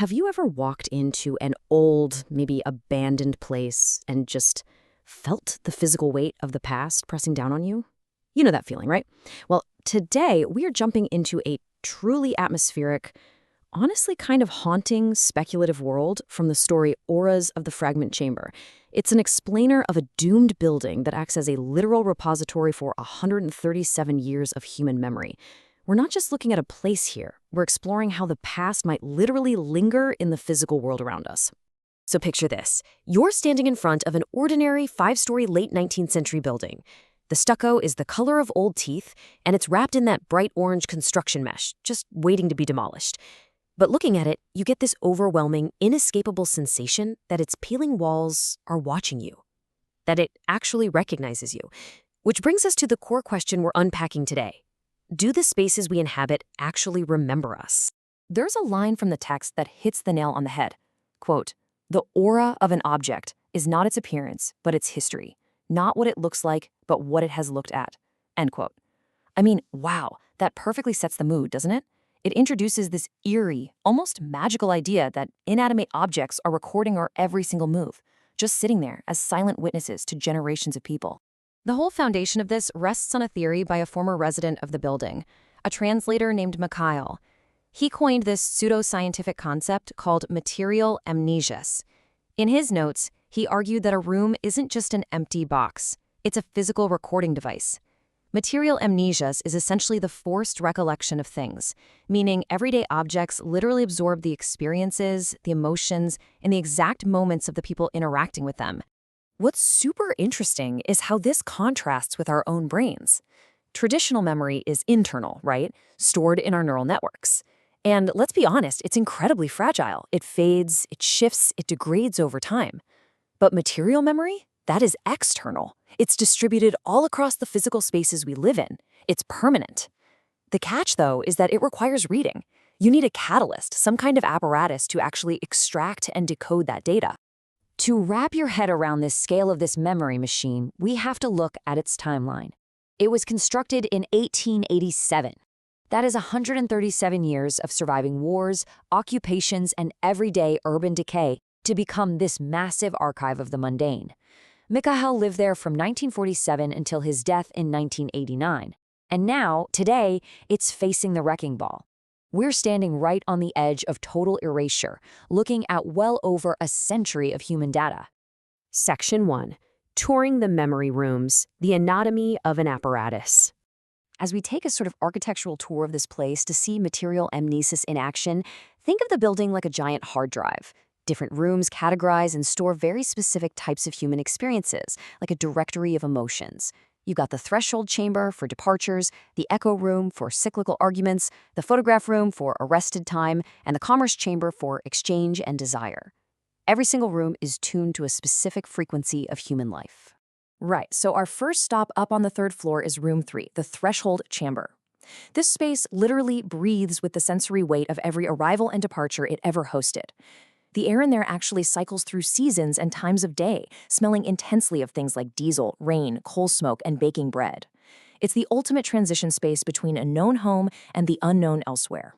Have you ever walked into an old, maybe abandoned place and just felt the physical weight of the past pressing down on you? You know that feeling, right? Well, today we are jumping into a truly atmospheric, honestly kind of haunting, speculative world from the story Auras of the Fragment Chamber. It's an explainer of a doomed building that acts as a literal repository for 137 years of human memory. We're not just looking at a place here, we're exploring how the past might literally linger in the physical world around us. So picture this. You're standing in front of an ordinary 5-story late 19th century building. The stucco is the color of old teeth, and it's wrapped in that bright orange construction mesh, just waiting to be demolished. But looking at it, you get this overwhelming, inescapable sensation that its peeling walls are watching you, that it actually recognizes you. Which brings us to the core question we're unpacking today. Do the spaces we inhabit actually remember us? There's a line from the text that hits the nail on the head. Quote, "The aura of an object is not its appearance, but its history. Not what it looks like, but what it has looked at." End quote. I mean, wow, that perfectly sets the mood, doesn't it? It introduces this eerie, almost magical idea that inanimate objects are recording our every single move, just sitting there as silent witnesses to generations of people. The whole foundation of this rests on a theory by a former resident of the building, a translator named Mikhail. He coined this pseudo-scientific concept called material amnesias. In his notes, he argued that a room isn't just an empty box, it's a physical recording device. Material amnesias is essentially the forced recollection of things, meaning everyday objects literally absorb the experiences, the emotions, and the exact moments of the people interacting with them. What's super interesting is how this contrasts with our own brains. Traditional memory is internal, right? Stored in our neural networks. And let's be honest, it's incredibly fragile. It fades, it shifts, it degrades over time. But material memory? That is external. It's distributed all across the physical spaces we live in. It's permanent. The catch, though, is that it requires reading. You need a catalyst, some kind of apparatus to actually extract and decode that data. To wrap your head around this scale of this memory machine, we have to look at its timeline. It was constructed in 1887. That is 137 years of surviving wars, occupations, and everyday urban decay to become this massive archive of the mundane. Mikhail lived there from 1947 until his death in 1989. And now, today, it's facing the wrecking ball. We're standing right on the edge of total erasure, looking at well over a century of human data. Section 1. Touring the memory rooms, the anatomy of an apparatus. As we take a sort of architectural tour of this place to see material amnesis in action, think of the building like a giant hard drive. Different rooms categorize and store very specific types of human experiences, like a directory of emotions. You've got the threshold chamber for departures, the echo room for cyclical arguments, the photograph room for arrested time, and the commerce chamber for exchange and desire. Every single room is tuned to a specific frequency of human life. Right, so our first stop up on the 3rd floor is room 3, the threshold chamber. This space literally breathes with the sensory weight of every arrival and departure it ever hosted. The air in there actually cycles through seasons and times of day, smelling intensely of things like diesel, rain, coal smoke, and baking bread. It's the ultimate transition space between a known home and the unknown elsewhere.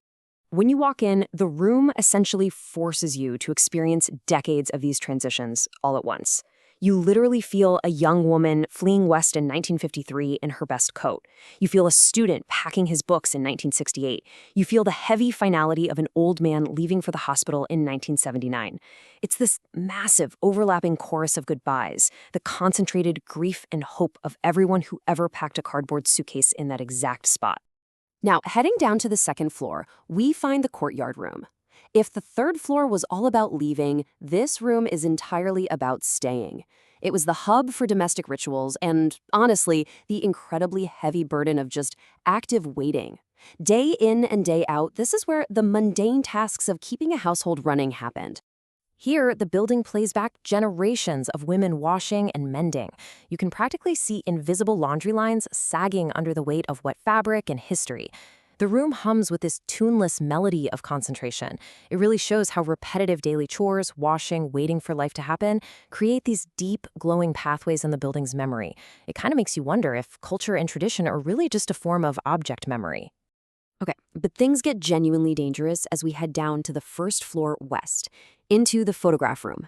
When you walk in, the room essentially forces you to experience decades of these transitions all at once. You literally feel a young woman fleeing west in 1953 in her best coat. You feel a student packing his books in 1968. You feel the heavy finality of an old man leaving for the hospital in 1979. It's this massive, overlapping chorus of goodbyes, the concentrated grief and hope of everyone who ever packed a cardboard suitcase in that exact spot. Now, heading down to the 2nd floor, we find the courtyard room. If the 3rd floor was all about leaving, this room is entirely about staying. It was the hub for domestic rituals and, honestly, the incredibly heavy burden of just active waiting. Day in and day out, this is where the mundane tasks of keeping a household running happened. Here, the building plays back generations of women washing and mending. You can practically see invisible laundry lines sagging under the weight of wet fabric and history. The room hums with this tuneless melody of concentration. It really shows how repetitive daily chores, washing, waiting for life to happen, create these deep, glowing pathways in the building's memory. It kind of makes you wonder if culture and tradition are really just a form of object memory. Okay, but things get genuinely dangerous as we head down to the first floor west, into the photograph room.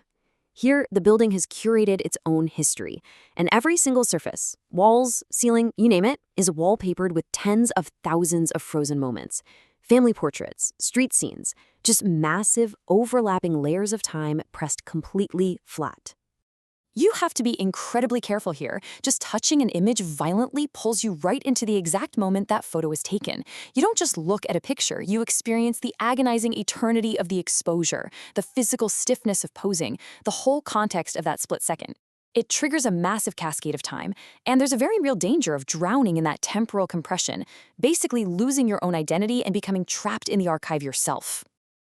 Here, the building has curated its own history, and every single surface, walls, ceiling, you name it, is wallpapered with tens of thousands of frozen moments. Family portraits, street scenes, just massive, overlapping layers of time pressed completely flat. You have to be incredibly careful here. Just touching an image violently pulls you right into the exact moment that photo is taken. You don't just look at a picture, you experience the agonizing eternity of the exposure, the physical stiffness of posing, the whole context of that split second. It triggers a massive cascade of time, and there's a very real danger of drowning in that temporal compression, basically losing your own identity and becoming trapped in the archive yourself.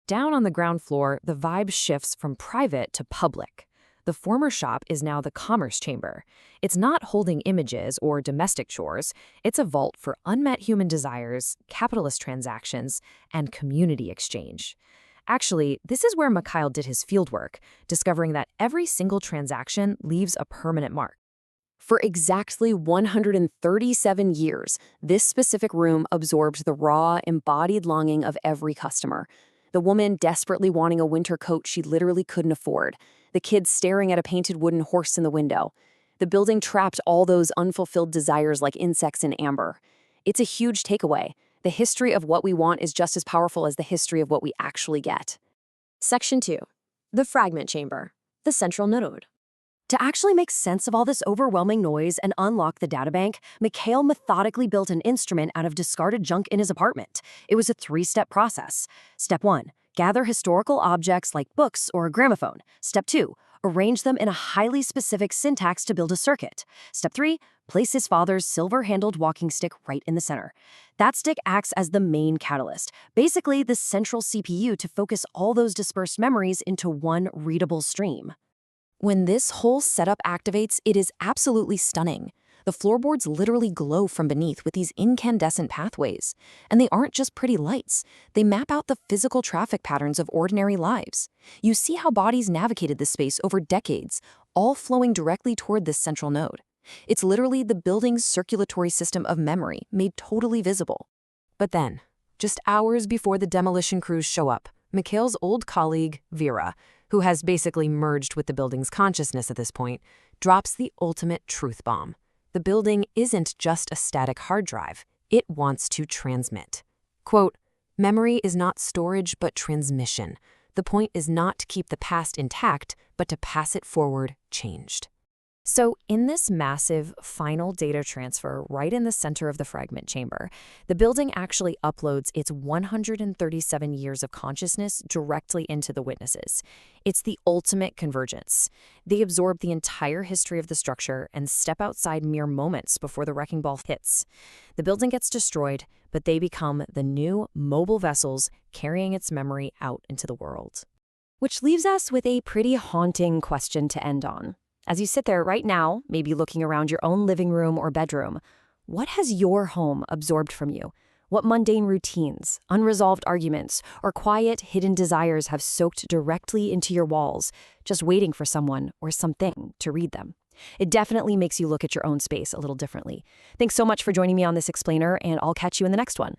Down on the ground floor, the vibe shifts from private to public. The former shop is now the commerce chamber. It's not holding images or domestic chores. It's a vault for unmet human desires, capitalist transactions, and community exchange. Actually, this is where Mikhail did his fieldwork, discovering that every single transaction leaves a permanent mark. For exactly 137 years, this specific room absorbed the raw, embodied longing of every customer. The woman desperately wanting a winter coat she literally couldn't afford. The kids staring at a painted wooden horse in the window. The building trapped all those unfulfilled desires like insects in amber. It's a huge takeaway. The history of what we want is just as powerful as the history of what we actually get. Section 2. The Fragment Chamber. The Central Node. To actually make sense of all this overwhelming noise and unlock the databank, Mikhail methodically built an instrument out of discarded junk in his apartment. It was a 3-step process. Step 1. Gather historical objects like books or a gramophone. Step 2. Arrange them in a highly specific syntax to build a circuit. Step 3. Place his father's silver-handled walking stick right in the center. That stick acts as the main catalyst, basically the central CPU to focus all those dispersed memories into one readable stream. When this whole setup activates, it is absolutely stunning. The floorboards literally glow from beneath with these incandescent pathways. And they aren't just pretty lights. They map out the physical traffic patterns of ordinary lives. You see how bodies navigated this space over decades, all flowing directly toward this central node. It's literally the building's circulatory system of memory made totally visible. But then, just hours before the demolition crews show up, Mikhail's old colleague, Vera, who has basically merged with the building's consciousness at this point, drops the ultimate truth bomb. The building isn't just a static hard drive. It wants to transmit. Quote, "Memory is not storage but transmission. The point is not to keep the past intact, but to pass it forward changed." So in this massive final data transfer right in the center of the fragment chamber, the building actually uploads its 137 years of consciousness directly into the witnesses. It's the ultimate convergence. They absorb the entire history of the structure and step outside mere moments before the wrecking ball hits. The building gets destroyed, but they become the new mobile vessels carrying its memory out into the world. Which leaves us with a pretty haunting question to end on. As you sit there right now, maybe looking around your own living room or bedroom, what has your home absorbed from you? What mundane routines, unresolved arguments, or quiet, hidden desires have soaked directly into your walls, just waiting for someone or something to read them? It definitely makes you look at your own space a little differently. Thanks so much for joining me on this explainer, and I'll catch you in the next one.